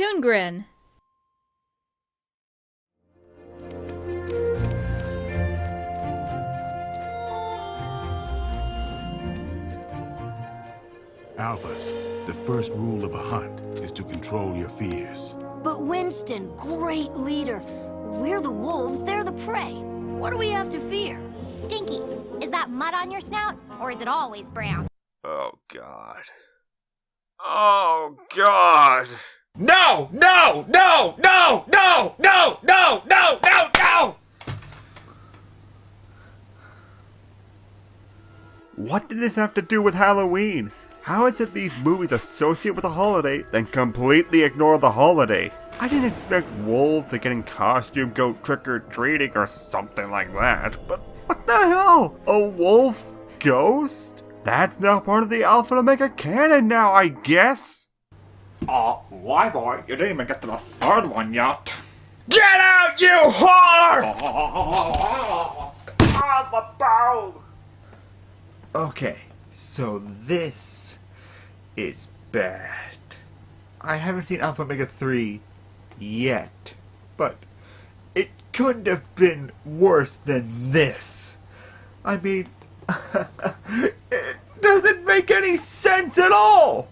ToonGrin. Alphas, the first rule of a hunt is to control your fears. But Winston, great leader. We're the wolves, they're the prey. What do we have to fear? Stinky, is that mud on your snout, or is it always brown? Oh, God. Oh, God! No! No! No! No! No! No! No! No! No! No! What did this have to do with Halloween? How is it these movies associate with a holiday, then completely ignore the holiday? I didn't expect wolves to get in costume, go trick-or-treating or something like that, but what the hell? A wolf ghost? That's now part of the Alpha and Omega canon now, I guess? WHYBOY, you didn't even get to the third one yet. Get out, you whore! Okay, so this is bad. I haven't seen Alpha Omega 3 yet, but it couldn't have been worse than this. I mean, it doesn't make any sense at all!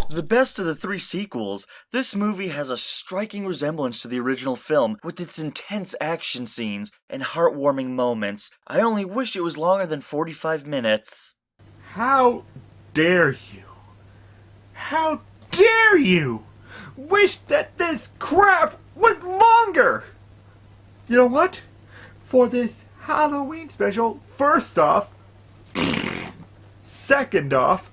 The best of the three sequels, this movie has a striking resemblance to the original film with its intense action scenes and heartwarming moments. I only wish it was longer than 45 minutes. How dare you? How dare you? Wish that this crap was longer! You know what? For this Halloween special, first off, second off,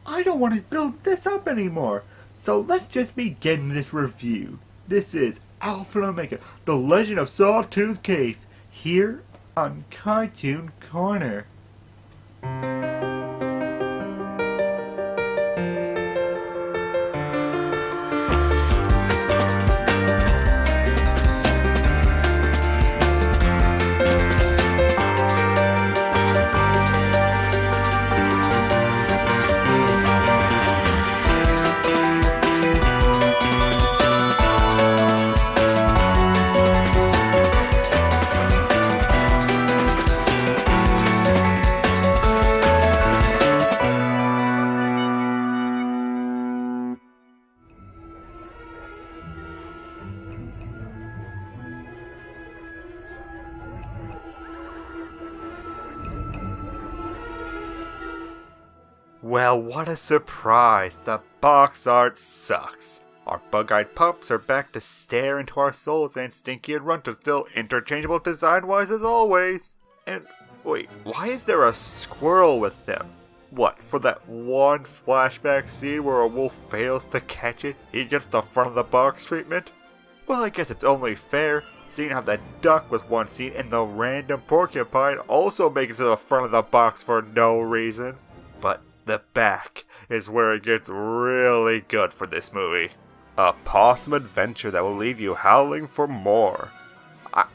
I don't want to build this up anymore. So let's just begin this review. This is Alpha and Omega, The Legend of Sawtooth Cave, here on Cartoon Corner. Well, what a surprise! The box art sucks. Our bug-eyed pups are back to stare into our souls, and Stinky and Runt are still interchangeable design-wise as always. And wait, why is there a squirrel with them? What, for that one flashback scene where a wolf fails to catch it, he gets the front of the box treatment? Well, I guess it's only fair, seeing how the duck with one scene and the random porcupine also make it to the front of the box for no reason. But the back is where it gets really good for this movie. A possum adventure that will leave you howling for more.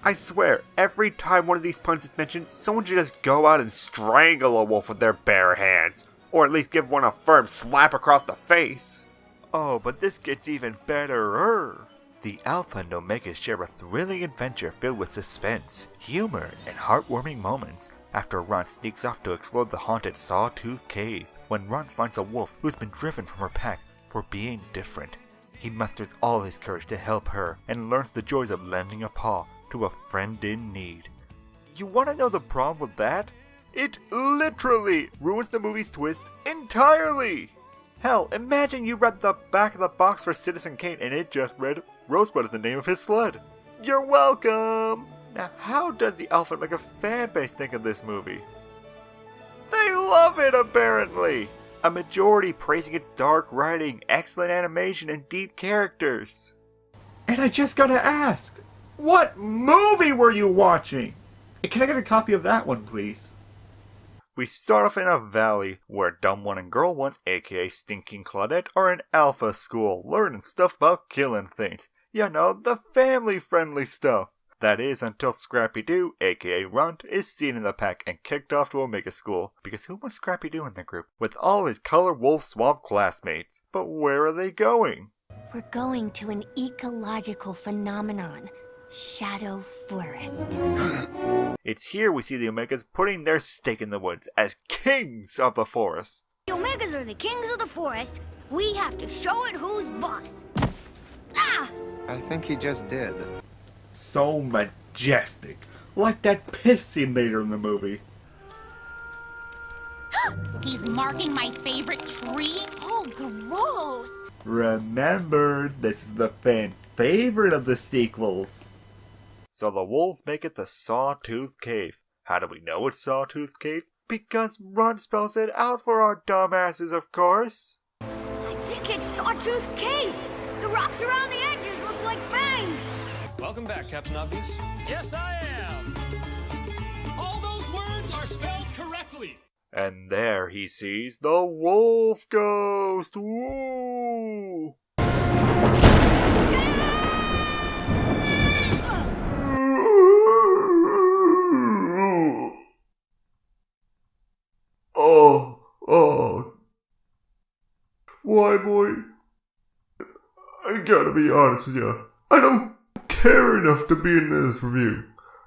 I swear, every time one of these puns is mentioned, someone should just go out and strangle a wolf with their bare hands. Or at least give one a firm slap across the face. Oh, but this gets even better. The Alpha and Omega share a thrilling adventure filled with suspense, humor, and heartwarming moments after Runt sneaks off to explore the haunted Sawtooth Cave. When Runt finds a wolf who's been driven from her pack for being different, he musters all his courage to help her and learns the joys of lending a paw to a friend in need. You want to know the problem with that? It literally ruins the movie's twist entirely! Hell, imagine you read the back of the box for Citizen Kane and it just read Rosebud is the name of his sled. You're welcome! Now, how does the Alpha and Omega fanbase think of this movie? They love it, apparently! A majority praising its dark writing, excellent animation, and deep characters. And I just gotta ask, what movie were you watching? Can I get a copy of that one, please? We start off in a valley where Dumb One and Girl One, aka Stinking Claudette, are in Alpha School, learning stuff about killing things. You know, the family-friendly stuff. That is, until Scrappy-Doo, aka Runt, is seen in the pack and kicked off to Omega School, because who wants Scrappy-Doo in the group? With all his Color Wolf Swamp classmates. But where are they going? We're going to an ecological phenomenon. Shadow Forest. It's here we see the Omegas putting their stake in the woods as kings of the forest. The Omegas are the kings of the forest. We have to show it who's boss. Ah! I think he just did. So majestic. Like that pissy later in the movie. He's marking my favorite tree? Oh, gross! Remember, this is the fan favorite of the sequels. So the wolves make it to Sawtooth Cave. How do we know it's Sawtooth Cave? Because Runt spells it out for our dumbasses, of course. I think it's Sawtooth Cave. The rocks around the edges look like fangs. Welcome back, Captain Obvious. Yes, I am. All those words are spelled correctly. And there he sees the wolf ghost. Woo! Oh. WHYBOY, I gotta be honest with you. I don't care enough to be in this review.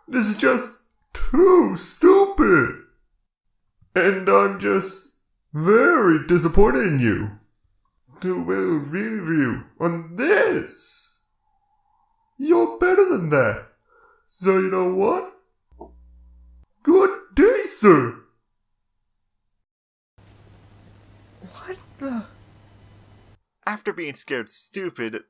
This is just too stupid. And I'm just very disappointed in you. To review on this. You're better than that. So you know what? Good day, sir. What the? After being scared stupider,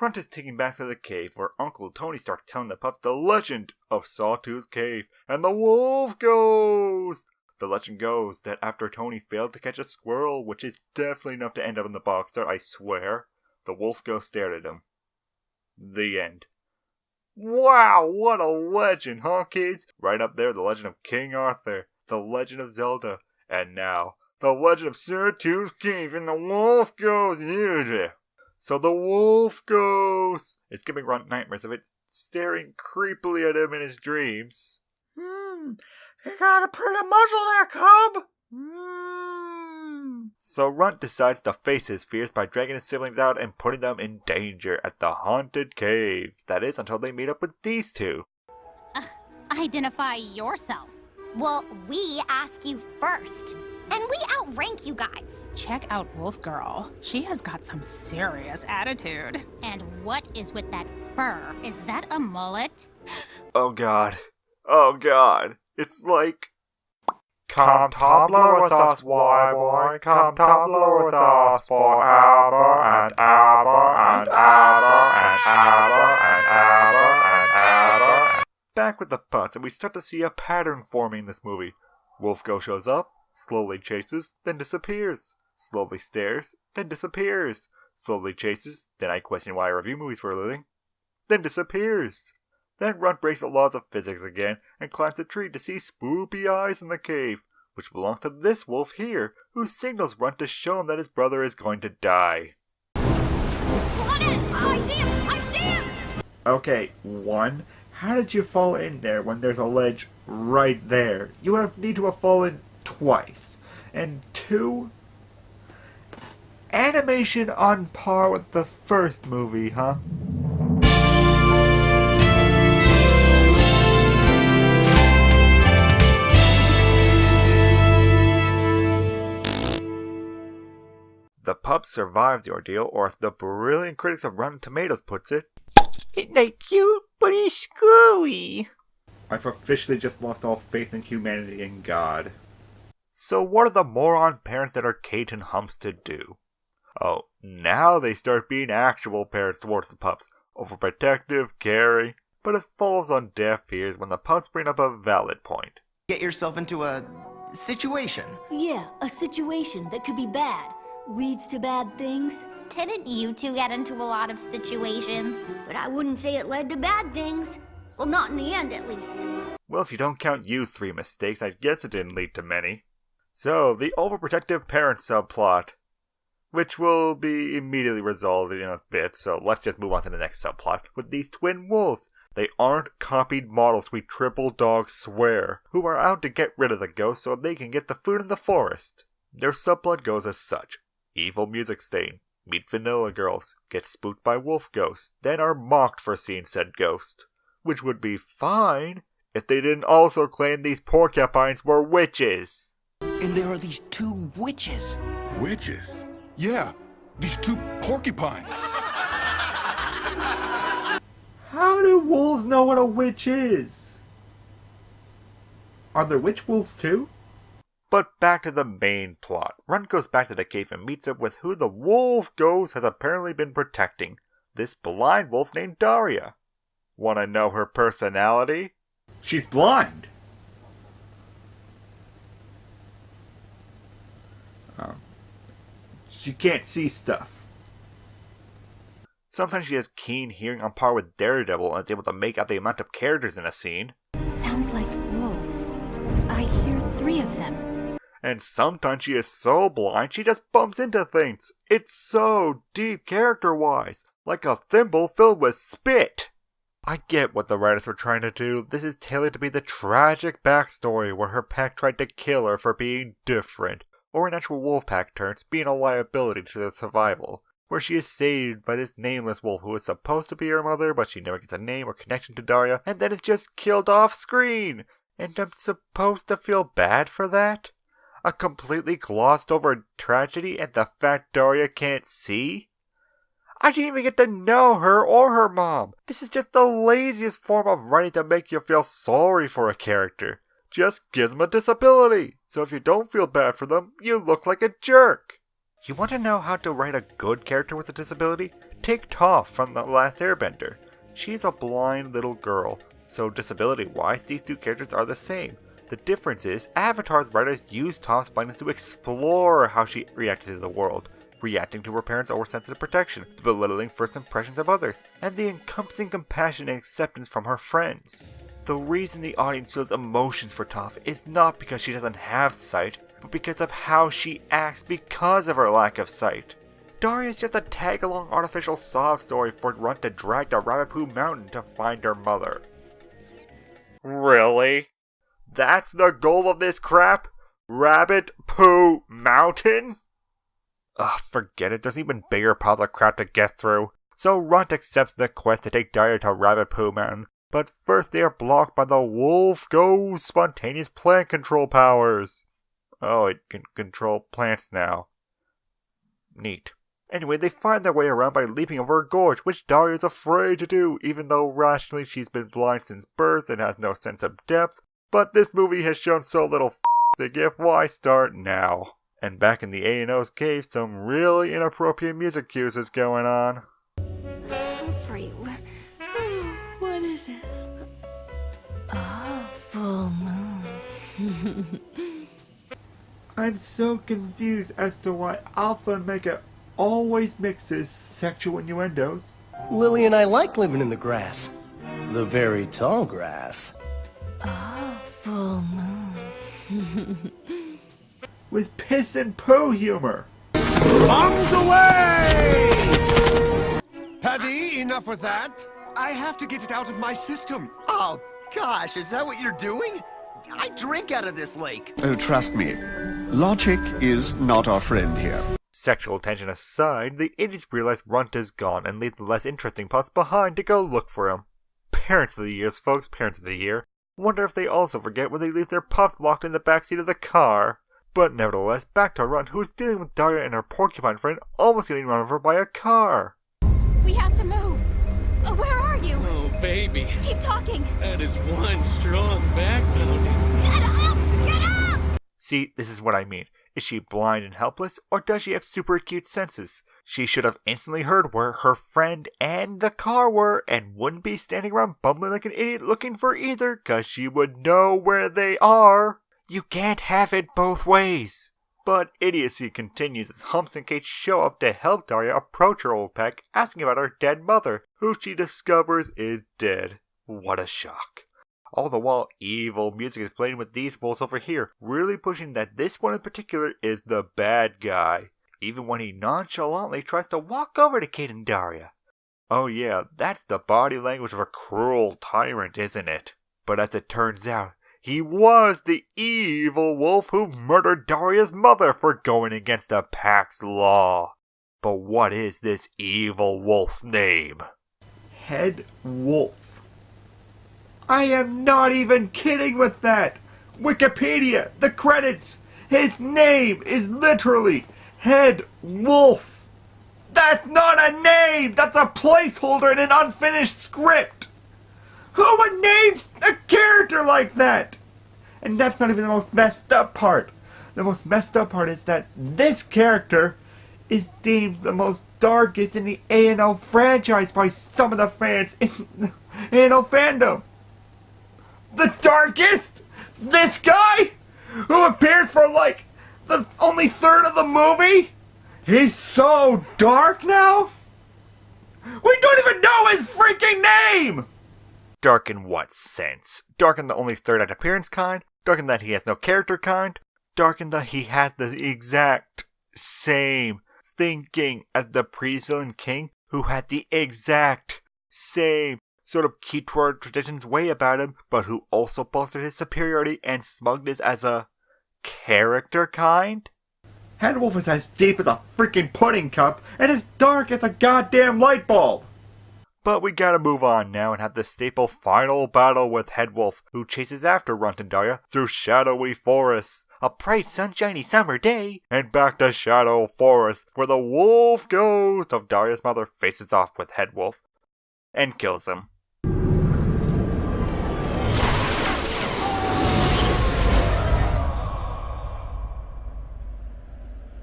Runt is taken back to the cave where Uncle Tony starts telling the pups the legend of Sawtooth Cave and the wolf ghost. The legend goes that after Tony failed to catch a squirrel, which is definitely enough to end up in the box art, I swear, the wolf ghost stared at him. The end. Wow, what a legend, huh, kids? Right up there, the legend of King Arthur, the legend of Zelda, and now, the legend of Sawtooth Cave and the wolf ghost. So the wolf ghost is giving Runt nightmares of it staring creepily at him in his dreams. You got a pretty muzzle there, cub. So Runt decides to face his fears by dragging his siblings out and putting them in danger at the haunted cave. That is, until they meet up with these two. Identify yourself. Well, we ask you first. And we outrank you guys. Check out Wolf Girl. She has got some serious attitude. And what is with that fur? Is that a mullet? Oh god. Oh god. It's like... Come toddler with us, WHYBOY. Come toddler with us forever and ever and ever and ever and ever and ever. Back with the putts, and we start to see a pattern forming in this movie. Wolf Ghost shows up, slowly chases, then disappears. Slowly stares, then disappears. Slowly chases, then I question why I review movies for a living. Then disappears. Then Runt breaks the laws of physics again and climbs a tree to see spoopy eyes in the cave, which belong to this wolf here, who signals Runt to show him that his brother is going to die. Got it! I see him! I see him! Okay, 1. How did you fall in there when there's a ledge right there? You would need to have fallen twice. And 2. Animation on par with the first movie, huh? The pups survived the ordeal, or as the brilliant critics of Rotten Tomatoes puts it, "Isn't that cute, but he's screwy." I've officially just lost all faith in humanity and God. So what are the moron parents that are Kate and Humps to do? Oh, now they start being actual parents towards the pups. Overprotective, caring, but it falls on deaf ears when the pups bring up a valid point. Get yourself into a situation. Yeah, a situation that could be bad. Leads to bad things. Didn't you two get into a lot of situations? But I wouldn't say it led to bad things. Well, not in the end, at least. Well, if you don't count you 3 mistakes, I guess it didn't lead to many. So, the overprotective parent subplot, which will be immediately resolved in a bit, so let's just move on to the next subplot with these twin wolves. They aren't copied models, we triple dog swear, who are out to get rid of the ghost so they can get the food in the forest. Their subplot goes as such. Evil music stain. meet vanilla girls, get spooked by wolf ghosts, then are mocked for seeing said ghost. Which would be fine if they didn't also claim these porcupines were witches. And there are these 2 witches. Witches? Yeah, these 2 porcupines. How do wolves know what a witch is? Are there witch wolves too? But back to the main plot. Runt goes back to the cave and meets up with who the wolf ghost has apparently been protecting. This blind wolf named Daria. Wanna know her personality? She's blind. She can't see stuff. Sometimes she has keen hearing on par with Daredevil and is able to make out the amount of characters in a scene. Sounds like wolves. I hear 3 of them. And sometimes she is so blind she just bumps into things. It's so deep character-wise, like a thimble filled with spit. I get what the writers were trying to do. This is tailored to be the tragic backstory where her pack tried to kill her for being different, or in actual wolf pack terms, being a liability to their survival, where she is saved by this nameless wolf who is supposed to be her mother, but she never gets a name or connection to Daria, and then is just killed off screen. And I'm supposed to feel bad for that? A completely glossed over tragedy and the fact Daria can't see? I didn't even get to know her or her mom. This is just the laziest form of writing to make you feel sorry for a character. Just gives them a disability, so if you don't feel bad for them, you look like a jerk. You want to know how to write a good character with a disability? Take Toph from The Last Airbender. She's a blind little girl, so disability-wise, these 2 characters are the same. The difference is, Avatar's writers used Toph's blindness to explore how she reacted to the world, reacting to her parents' oversensitive protection, the belittling first impressions of others, and the encompassing compassion and acceptance from her friends. The reason the audience feels emotions for Toph is not because she doesn't have sight, but because of how she acts because of her lack of sight. Daria is just a tag-along artificial sob story for Runt to drag to Rabbit Poo Mountain to find her mother. Really? That's the goal of this crap? Rabbit Poo Mountain? Ugh, forget it, there's even bigger piles of crap to get through. So Runt accepts the quest to take Daria to Rabbit Poo Mountain, but first they are blocked by the Wolf Ghost's spontaneous plant control powers. Oh, it can control plants now. Neat. Anyway, they find their way around by leaping over a gorge, which Daria is afraid to do, even though rationally she's been blind since birth and has no sense of depth. But this movie has shown so little to give, why start now? And back in the A&O's cave, some really inappropriate music cues is going on. What is it? Oh, full moon. I'm so confused as to why Alpha and Omega always mixes sexual innuendos. Lily and I like living in the grass. The very tall grass. Oh, full moon. With piss and poo humor. Bombs away! Paddy, enough with that. I have to get it out of my system. Oh, gosh, is that what you're doing? I drink out of this lake. Oh, trust me. Logic is not our friend here. Sexual tension aside, the idiots realize Runt is gone and leave the less interesting plots behind to go look for him. Parents of the years, folks, parents of the year. Wonder if they also forget when they leave their pups locked in the backseat of the car. But nevertheless, back to Runt, who is dealing with Daria and her porcupine friend almost getting run over by a car. We have to move. Where are you? Oh, baby. Keep talking. That is one strong backbone. Get up! Get up! See, this is what I mean. Is she blind and helpless, or does she have super acute senses? She should have instantly heard where her friend and the car were, and wouldn't be standing around bumbling like an idiot looking for either, cause she would know where they are. You can't have it both ways. But idiocy continues as Humps and Kate show up to help Daria approach her old pack, asking about her dead mother, who she discovers is dead. What a shock. All the while, evil music is playing with these wolves over here, really pushing that this one in particular is the bad guy, even when he nonchalantly tries to walk over to Kate and Daria. Oh yeah, that's the body language of a cruel tyrant, isn't it? But as it turns out, he was the evil wolf who murdered Daria's mother for going against the pack's law. But what is this evil wolf's name? Head Wolf. I am not even kidding with that! Wikipedia, the credits! His name is literally Head Wolf! That's not a name! That's a placeholder in an unfinished script! Who would name a character like that? And that's not even the most messed up part. The most messed up part is that this character is deemed the most darkest in the A&O franchise by some of the fans in the A&O fandom. The darkest? This guy? Who appears for like the only third of the movie? He's so dark now? We don't even know his freaking name! Dark in what sense? Dark in the only third act appearance kind? Dark in that he has no character kind? Dark in that he has the exact same thinking as the pre-villain king, who had the exact same sort of keep to our traditions way about him, but who also boasted his superiority and smugness as a character kind? Headwolf is as deep as a freaking pudding cup and as dark as a goddamn light bulb. But we gotta move on now and have the staple final battle with Headwolf, who chases after Runt and Daria through shadowy forests, a bright sunshiny summer day, and back to Shadow Forest, where the wolf ghost of Daria's mother faces off with Headwolf and kills him.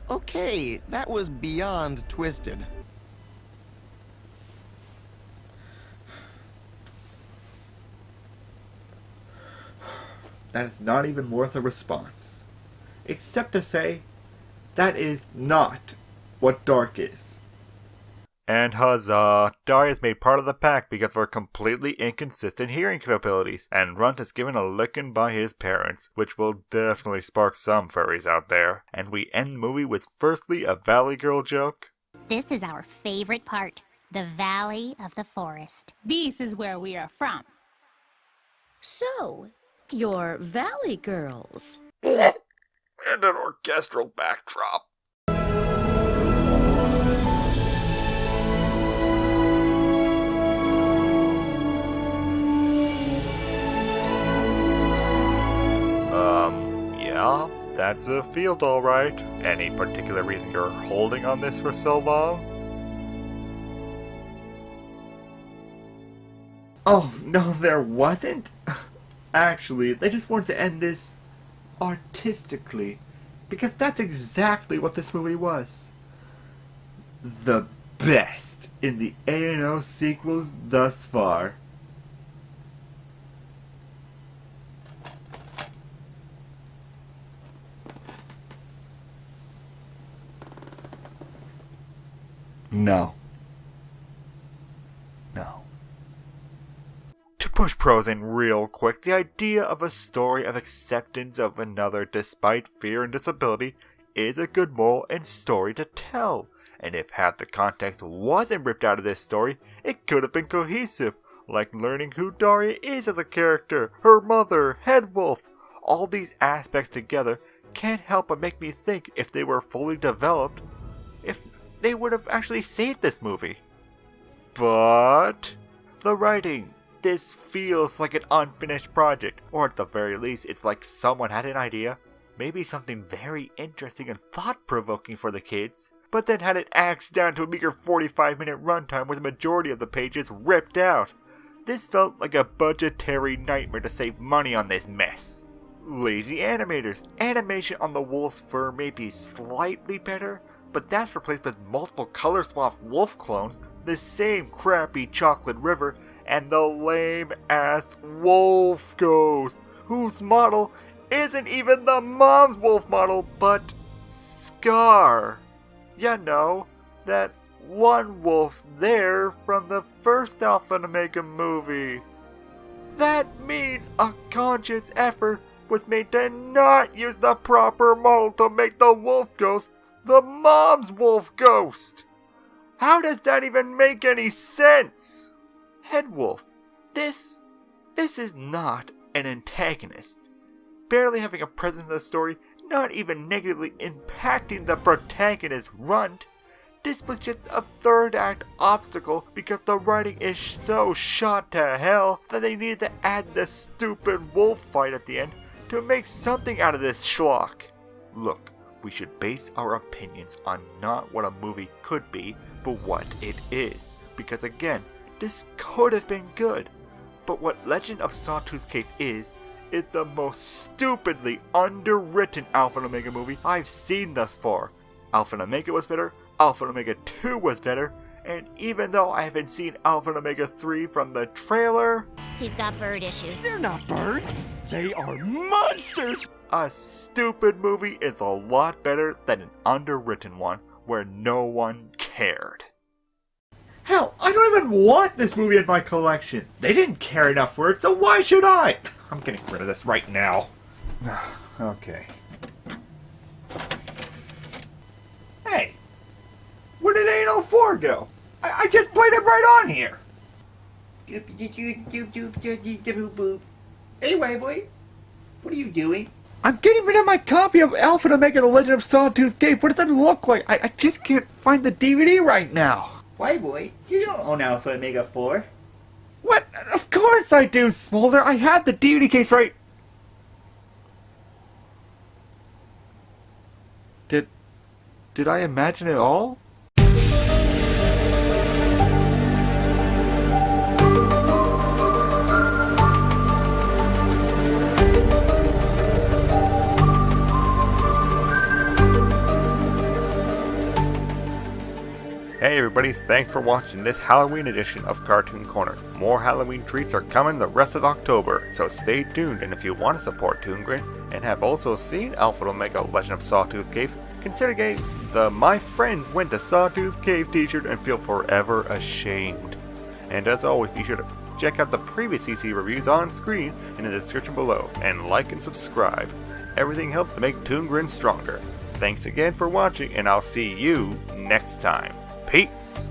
Okay, that was beyond twisted. That is not even worth a response. Except to say, that is not what dark is. And huzzah! Daria's made part of the pack because of her completely inconsistent hearing capabilities, and Runt is given a licking by his parents, which will definitely spark some furries out there. And we end the movie with firstly a Valley Girl joke. This is our favorite part, the Valley of the Forest. This is where we are from. So, you're Valley Girls. And an orchestral backdrop. Yeah, that's a field alright. Any particular reason you're holding on this for so long? Oh, no, there wasn't? Actually, they just wanted to end this artistically, because that's exactly what this movie was. The best in the A&O sequels thus far. No. No. To push pros in real quick, the idea of a story of acceptance of another despite fear and disability is a good moral and story to tell. And if half the context wasn't ripped out of this story, it could have been cohesive, like learning who Daria is as a character, her mother, Headwolf. All these aspects together can't help but make me think if they were fully developed, if they would have actually saved this movie. But the writing, this feels like an unfinished project, or at the very least it's like someone had an idea, maybe something very interesting and thought-provoking for the kids, but then had it axed down to a meager 45-minute runtime with the majority of the pages ripped out. This felt like a budgetary nightmare to save money on this mess. Lazy animators. Animation on the wolf's fur may be slightly better, but that's replaced with multiple color swap wolf clones, the same crappy chocolate river, and the lame-ass wolf ghost, whose model isn't even the mom's wolf model, but Scar. You know, that one wolf there from the first Alpha and Omega movie. That means a conscious effort was made to not use the proper model to make the wolf ghost the mom's wolf ghost. How does that even make any sense? Headwolf, this is not an antagonist. Barely having a presence in the story, not even negatively impacting the protagonist Runt. This was just a third act obstacle because the writing is so shot to hell that they needed to add this stupid wolf fight at the end to make something out of this schlock. Look, we should base our opinions on not what a movie could be, but what it is. Because again, this could have been good. But what Legend of Sawtooth Cave is the most stupidly underwritten Alpha and Omega movie I've seen thus far. Alpha and Omega was better, Alpha and Omega 2 was better, and even though I haven't seen Alpha and Omega 3 from the trailer... He's got bird issues. They're not birds! They are monsters! A stupid movie is a lot better than an underwritten one where no one cared. Hell, I don't even want this movie in my collection. They didn't care enough for it, so why should I? I'm getting rid of this right now. Okay. Hey, where did 804 go? I just played it right on here. Hey, WHYBOY, what are you doing? I'm getting rid of my copy of Alpha and Omega The Legend of Sawtooth Cave. What does that look like? I just can't find the DVD right now. WHYBOY, you don't own Alpha and Omega 4. What? Of course I do, Smolder. I had the DVD case right... Did I imagine it all? Hey everybody, thanks for watching this Halloween edition of Cartoon Corner. More Halloween treats are coming the rest of October, so stay tuned. And if you want to support ToonGrin and have also seen Alpha and Omega Legend of Sawtooth Cave, consider getting the My Friends Went to Sawtooth Cave t-shirt and feel forever ashamed. And as always, be sure to check out the previous CC reviews on screen in the description below, and like and subscribe. Everything helps to make ToonGrin stronger. Thanks again for watching, and I'll see you next time. Peace!